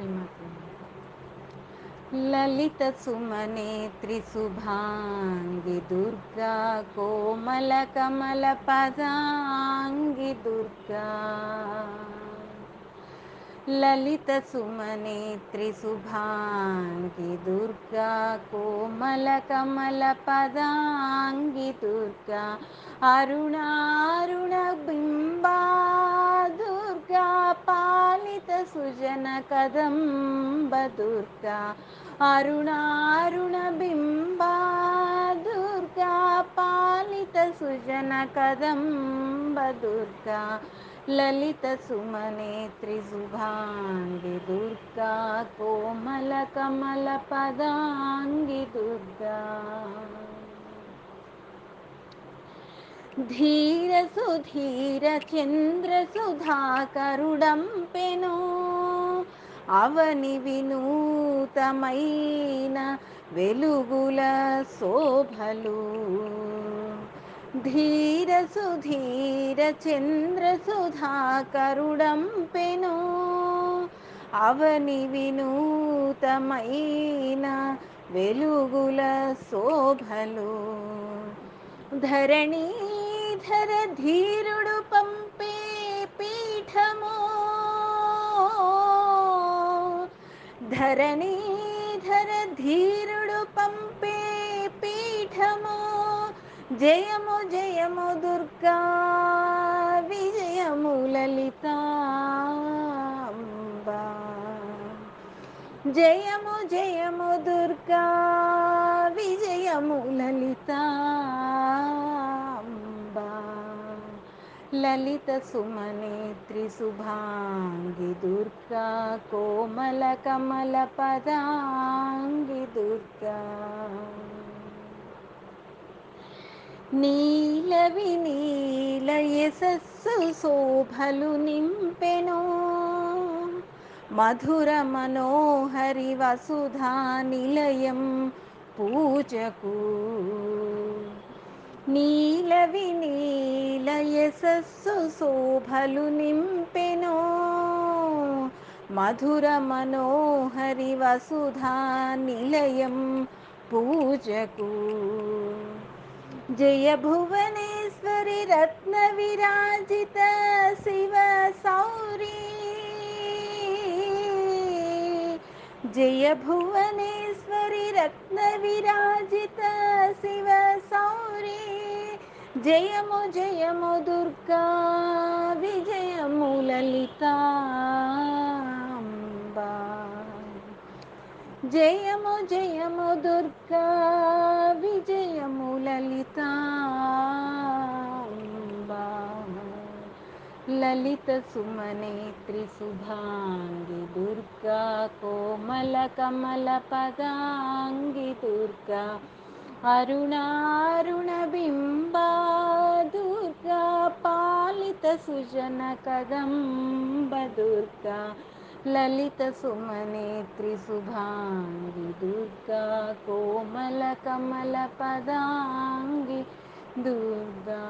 శ్రీమాత్రే నమః. లలిత సుమనేత్రి శుభాంగి దుర్గా కోమల కమల పదాంగి దుర్గా లలిత సుమనేత్రి శుభాంగి దుర్గా కోమల కమల పదాంగి దుర్గా అరుణారుణ బింబా దుర్గా పాలిత సుజన కదంబ దుర్గా అరుణారుణ బింబా దుర్గా పాలిత సుజన కదంబ దుర్గా లలిత సుమనేత్రి శుభాంగి దుర్గా కోమల కమల పదాంగి దుర్గా ధీర సుధీర చంద్ర సుధాకరుడంపెను అవని వినూతమైన వెలుగుల శోభలు ధీర సుధీర చంద్ర సుధాకరుడంపెను అవని వినూతమైన వెలుగుల శోభలు ధరణీధర ధీరుడు పంపే పీఠము ధరణీధర ధీరుడు పంపే పీఠము జయము జయము దుర్గా విజయము లలితాంబా జయము జయము దుర్గా విజయము లలితాంబా లలిత సుమనేత్రి శుభాంగి దుర్గా కోమల కమల పదాంగి దుర్గా నీల వినీల యశస్సు శోభలు నింపెను మధుర మనోహరి వసుధా నిలయం పూజకు నీల వినీల యశస్సు శోభలు నింపెను మధుర మనోహరి వసుధా నిలయం పూజకు జయ భువనేశ్వరి రత్న విరాజిత శివ సౌరీ జయ భువనేశ్వరి రత్న విరాజిత శివ సౌరీ జయము జయము దుర్గా విజయము లలితాంబా జయము జయము దుర్గా విజయము లలితాంబా లలిత సుమనేత్రి శుభాంగి దుర్గా కోమల కమల పదాంగి దుర్గా అరుణారుణ బింబా దుర్గా పాలిత సుజన కదంబ దుర్గా లలిత సుమనేత్రి శుభాంగి దుర్గా కోమల కమల పదాంగి దుర్గా